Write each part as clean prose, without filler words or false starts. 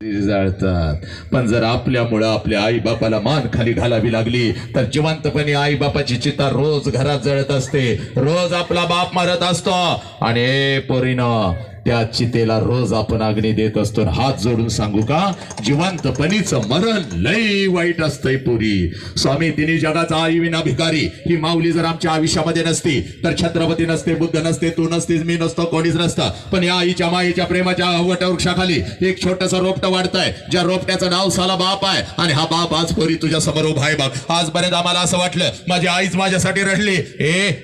जाळतात. पण जर आपल्यामुळं आपल्या आई बापाला मान खाली घालावी लागली तर जिवंतपणे आई बापाची चिता रोज घरात जळत असते. रोज आपला बाप मारत असतो आणि पोरीनं त्या चितेला रोज आपण अग्नी देत असतो. हात जोडून सांगू का, जिवंतपणीचं मरण लई वाईट असतंय पोरी. स्वामी तिन्ही जगाचा आई विना भिकारी ही माऊली जर आमच्या आयुष्यामध्ये नसती तर छत्रपती नसते, बुद्ध नसते, तू नसतीस, मी नसतो, कोणीच नसतं. पण या आईच्या माईच्या प्रेमाच्या वटवृक्षाखाली एक छोटस रोपटं वाढतंय, ज्या रोपट्याचं नाव साला बाप आहे. आणि हा बाप आज पोरी तुझ्या समोर उभा आहे. बघ, आजपर्यंत आम्हाला असं वाटलं माझी आईच माझ्यासाठी रडली.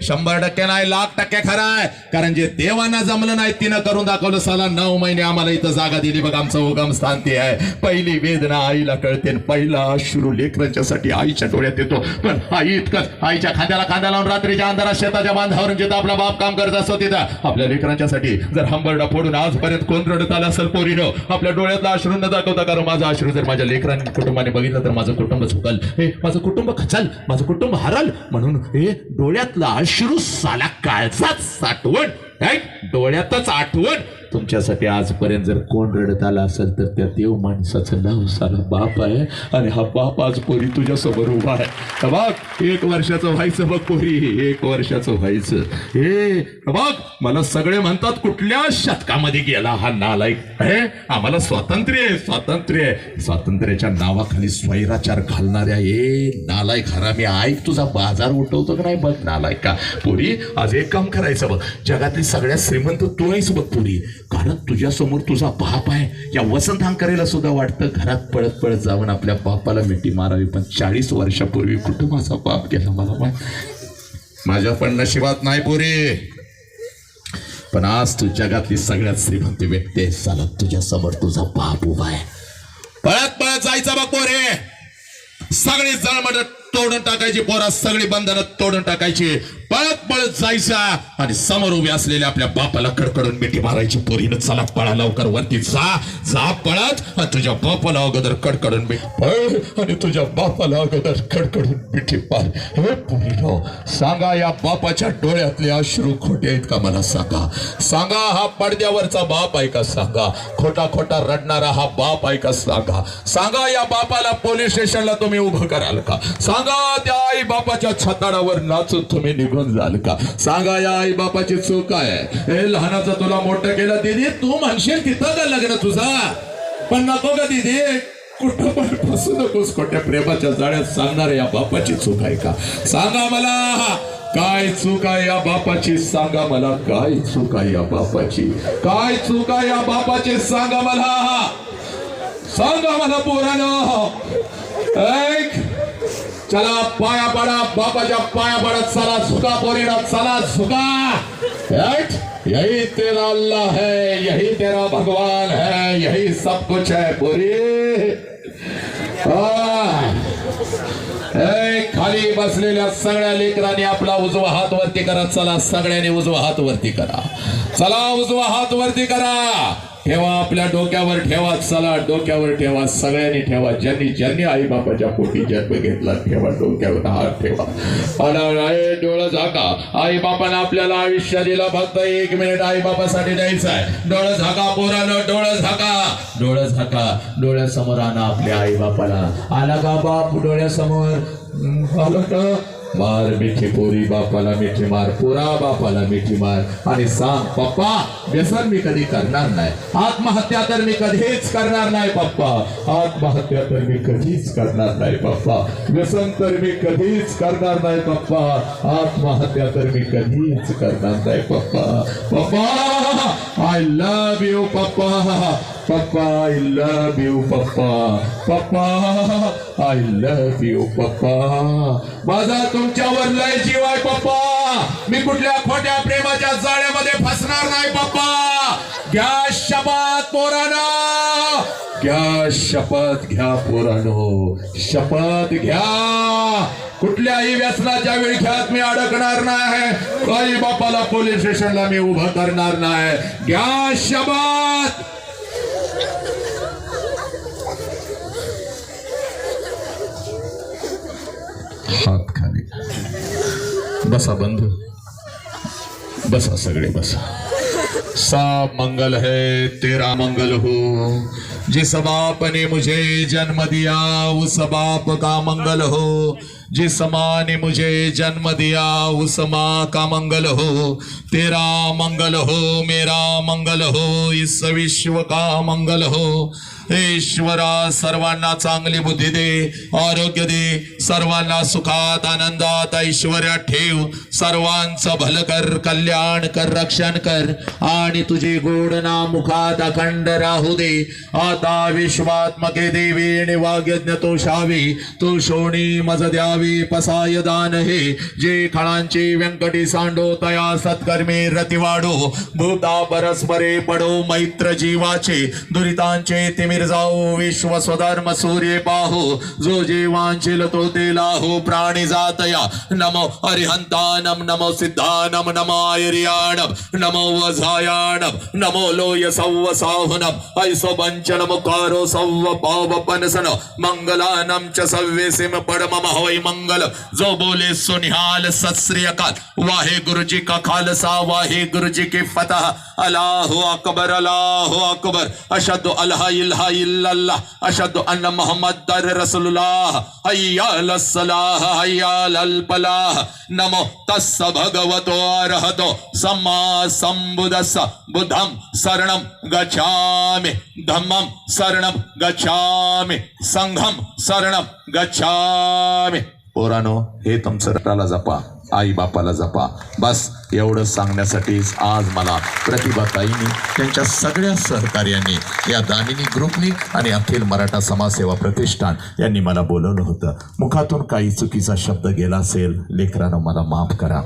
100% नाही, 1,00,000% खरं आहे. कारण जे देवांना जमलं नाही तिनं करून दाखवलं. साला 9 महिने आम्हाला इथं जागा दिली. बघ, आमचं उगम स्थान ते आहे. पहिली वेदना आईला कळते, पहिला अश्रू लेकरांच्यासाठी आईच्या डोळ्यात येतो. पण आई इतकंच, आईच्या खांद्याला खांदा लावून रात्रीच्या अंधारात शेताच्या बांधावर जिथं आपला बाप काम करत असतो तिथं आपल्या लेकरांच्यासाठी जर हंबरडा फोडून आजपर्यंत कोण रडत आलं असेल पोरीनो, आपल्या डोळ्यातला अश्रू न दाखवता, कारण माझा अश्रू जर माझ्या लेकरांनी कुटुंबाने बघितलं तर माझं कुटुंब चुकल, माझं कुटुंब खचल, माझं कुटुंब हरल. म्हणून डोळ्यातला अश्रू साला काळजात साठवण, डोळ्यातच आठवण. तुमच्यासाठी आजपर्यंत जर कोण रडत आला असेल तर त्या देव माणसाचं नाव साला बाप आहे. आणि हा बाप आज पोरी तुझ्या समोर उभा आहे. बघ, 1 वर्षाचं व्हायचं. बघ पोरी, 1 वर्षाचं व्हायचं. बघ, मला सगळे म्हणतात कुठल्या शतकामध्ये गेला हा नालायक. आम्हाला स्वातंत्र्य आहे, स्वातंत्र्य आहे. स्वातंत्र्याच्या नावाखाली स्वैराचार घालणाऱ्या नालायक हरामी ऐक, तुझा बाजार उठवतो का नाही बघ नालायक का. पोरी, आज एक काम करायचं बघ, जगातली सगळ्यात श्रीमंत तू आहेस बघ पोरी, कारण तुझ्या समोर तुझा बाप आहे. या वसंत अंकरेला सुद्धा वाटतं घरात पळत पळत जाऊन आपल्या बापाला मिठी मारावी. पण 40 वर्षापूर्वी कुठं माझा बाप गेला मला माझ्या पण नशिबात नाही पोरी. पण आज तू जगातली सगळ्यात श्रीमंत व्यक्ती आहे. साला तुझ्या समोर तुझा बाप उभा आहे. पळत पळत जायचा बघ पोरे, सगळी जळमट तोडून टाकायची पोरा, सगळी बंधनं तोडून टाकायची. पळत पळत जायचा आणि समोर उभे असलेल्या आपल्या बापाला कडकडून मिठी मारायची. पोरीनं चला पळा लवकर वरती जा पळत, आणि तुझ्या बापाला अगोदर कडकडून पळ आणि तुझ्या बापाला अगोदर कडकडून मिठी मार. हे पोरीनो, सांगा या बापाच्या डोळ्यातले अश्रू खोटे आहेत का मला सांगा. सांगा हा पडद्यावरचा बाप आहे का सांगा. खोटा खोटा रडणारा हा बाप आहे का सांगा. सांगा या बापाला पोलीस स्टेशनला तुम्ही उभं कराल का. सांगा त्या आई बापाच्या छताडावर नाचून तुम्ही निघून जाल का. सांगा या आई बापाची चूक आहे. हे लहानाचं तुला मोठं केलं दीदी, तू म्हणशील तिथं का लग्न तुझा, पण नको का दीदी, कुठं पण फसू नकोस खोट्या प्रेमाच्या जाळ्यात. सांगणार या बापाची चूक आहे का. सांगा मला काय चूक आहे या बापाची. सांगा मला काय चूक आहे या बापाची. काय चूक आहे या बापाची सांगा मला. सांगा मला पोरानो. चला पाया पडा, बापाच्या पाया पडत चला, झुका पोरीना, चला झुका. यही तेरा अल्लाह है, यही तेरा भगवान है, यही सब कुछ है पोरी. खाली बसलेल्या सगळ्या लेकरांनी आपला उजवा हात वरती करा. चला सगळ्यांनी उजवा हात वरती करा. चला उजवा हात वरती करा. ठेवा आपल्या डोक्यावर ठेवा. चला डोक्यावर ठेवा, सगळ्यांनी ठेवा. ज्यांनी ज्यांनी आई बापाच्या पोटी जन्म घेतला ठेवा, डोक्यावर हात ठेवा. डोळं झाका. आई बापाने आपल्याला आयुष्य दिलं, फक्त 1 मिनिट आई बापासाठी द्यायचं आहे. डोळं झाका पोरानं, डोळं झाका, डोळं झाका. डोळ्यासमोर आणा आपल्या आई बापाला. आला का बाप डोळ्यासमोर, आलं का. मार मिठी पोरी, बापाला मिठी मार, पोरा बापाला मिठी मार आणि सांग पप्पा व्यसन मी कधी करणार नाही. आत्महत्या तर मी कधीच करणार नाही पप्पा. आत्महत्या तर मी कधीच करणार नाही पप्पा. व्यसन तर मी कधीच करणार नाही पप्पा. आत्महत्या तर मी कधीच करणार नाही पप्पा. पप्पा आय लव्ह यू पप्पा. पप्पा आय लव्ह यू पप्पा. पप्पा आय लव्ह यू पप्पा. माझा तुमच्यावर लय जीव आहे पप्पा. मी कुठल्या खोट्या प्रेमाच्या जाळ्यामध्ये फसणार नाही पप्पा. घ्या शपथ पोरानो, घ्या शपथ, घ्या पोरानो, शपथ घ्या. कुठल्याही व्यसनाच्या विळख्यात मी अडकणार नाही. आई बापाला पोलीस स्टेशनला मी उभं करणार नाही. घ्या शपथ. हात खाली बसा बंधू, बसा सगळे बसा. सा मंगल है तेरा मंगल हो, जिस बाप ने मुझे जन्म दिया उस बाप का मंगल हो, जिस माँ ने मुझे जन्म दिया उस माँ का मंगल हो, तेरा मंगल हो मेरा मंगल हो, इस विश्व का मंगल हो। ईश्वरा सर्वांना चांगली बुद्धी दे, आरोग्य दे, सर्वांना सुखात आनंदात ऐश्वर्यात ठेव, सर्वांचं भलं कर, कल्याण कर, रक्षण कर आणि तुझी गोड नाम मुखात अखंड राहू दे। आता विश्वात्मके देवी वाग्यज्ञ तो शावी, तू शोणी मज द्यावी पसाय दान हे, जे खळांची व्यंकटी सांडो तया सत्कर्मी रती वाढो, भूता परस्परे पडो मैत्र जीवाचे, दुरितांचे तिमिर जाओ विश्व स्वधर्म सूर्य पाहो, जो जीवांशील तो ते लाहो प्राणी जातया। नमो हरिहंतानम नमो सिद्धानम नमो आयर्याणम नमो वझायाणम नमो लोय सव्व साहुनम ऐसो बंचन मुकारो सव्व पाव पनसन मंगलानम च सव्यसिम पडम होय मंगल। जो बोले सुनिहाल सत श्री अकाल, वाहे गुरु जी का खालसा वाहे गुरु जी की फतह। अल्लाहु अकबर अशहदु अल्ला इलाहा इल्लल्लाह अशहदु अन्न मुहम्मदर रसूलुल्लाह, हय्या अलस सलाह हय्या अलल फलाह। नमो तस्स भगवतो अरहतो सम्मा संबुद्धस्स, बुद्धं शरणं गच्छामि, धम्मं शरणं गच्छामि, संघं शरणं गच्छामि। पोरानो, हे तुमचं रटाला जपा, आई बापाला जपा। बस एवढं सांगण्यासाठीच आज मला प्रतिभाताईंनी त्यांच्या सगळ्या सहकार्यांनी, या दानिनी ग्रुपनी आणि अखिल मराठा समाजसेवा प्रतिष्ठान यांनी मला बोलवलं होतं। मुखातून काही चुकीचा शब्द गेला असेल, लेकरांनो मला माफ करा।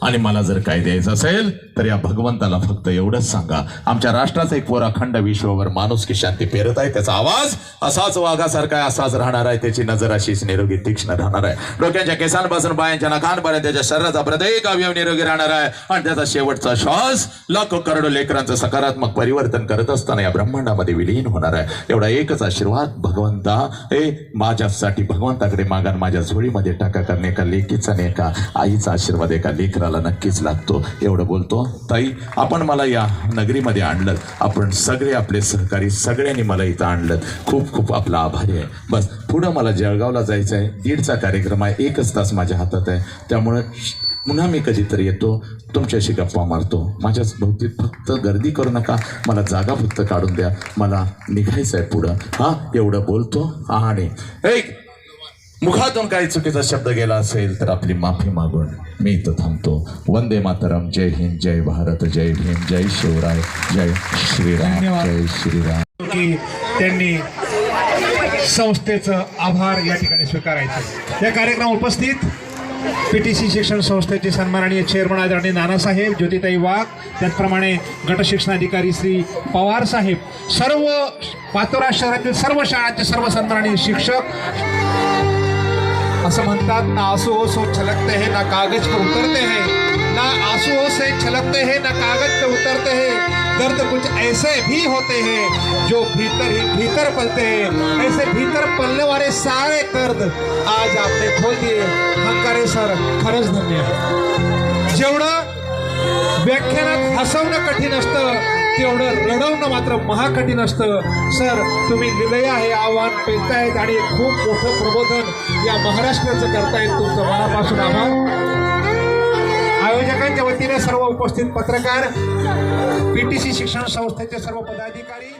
आणि मला जर काय द्यायचं असेल तर या भगवंताला फक्त एवढंच सांगा, आमच्या राष्ट्राचा एक पोर अखंड विश्वभर माणूस की शांती पेरत आहे, त्याचा आवाज असाच वाघासारखा आहे, असाच राहणार आहे, त्याची नजर अशीच निरोगी तीक्ष्ण राहणार आहे। डोक्याच्या केसांपासून पायांच्या नखांपर्यंत त्याच्या शरीराचा प्रत्येक अवयव निरोगी राहणार आहे आणि त्याचा शेवटचा श्वास लाखो करोडो लेकरांचं सकारात्मक परिवर्तन करत असताना या ब्रह्मांडामध्ये विलीन होणार आहे। एवढा एकच आशीर्वाद भगवंता हे माझ्यासाठी भगवंताकडे मागा, माझ्या झोळीमध्ये टाका करणे का लेकीचा नाही का आईचा आशीर्वाद एका लेकराला नक्कीच लागतो। एवढं बोलतो ताई, आपण मला या नगरीमध्ये आणलं, आपण सगळे आपले सहकारी सगळ्यांनी मला इथं आणलं, खूप खूप आपला आभारी आहे। बस पुढं मला जळगावला जायचं आहे, 1:30चा कार्यक्रम आहे, 1 तास माझ्या हातात आहे, त्यामुळे पुन्हा मी कधीतरी येतो, तुमच्याशी गप्पा मारतो। माझ्याच भोवती फक्त गर्दी करू नका, मला जागा फक्त काढून द्या, मला निघायचं आहे पुढं। हा एवढं बोलतो आणि एक मुखातून काही चुकीचा शब्द गेला असेल तर आपली माफी मागून मी इथं थांबतो। वंदे मातरम, जय हिंद, जय भारत, जय भीम, जय शिवराय, जय श्रीराम, जय श्रीराम। की त्यांनी संस्थेचं आभार या ठिकाणी स्वीकारायचं। या कार्यक्रमात उपस्थित PTC शिक्षण संस्थेचे सन्माननीय चेअरमन आदरणीय नानासाहेब, ज्योतिताई वाघ, त्याचप्रमाणे गट शिक्षणाधिकारी श्री पवार साहेब, सर्व पातोरा शहरातील सर्व शाळांचे सर्व सन्माननीय शिक्षक। असं म्हणतात, ना आंसू हो सो छलकते हैं ना कागज पर उतरते हैं, ना आंसू हो से छलकते हैं ना कागज पे उतरते हैं, दर्द कुछ ऐसे भी होते हैं जो भीतर ही भीतर पलते हैं, ऐसे भीतर पलने वाले सारे दर्द आज आपने खोल दिए। हंकारे सर, खरंच धन्यवाद। जेवढं व्याख्यानात हसवणं कठीण असतं तेवढं रडवणं मात्र महाकठीण असतं। सर, तुम्ही लिहिलं हे आव्हान पेलतायत आणि खूप मोठं प्रबोधन या महाराष्ट्राचं करतायत, तुमचं मनापासून आभार। आयोजकांच्या वतीने सर्व उपस्थित पत्रकार, PTC शिक्षण संस्थेचे सर्व पदाधिकारी।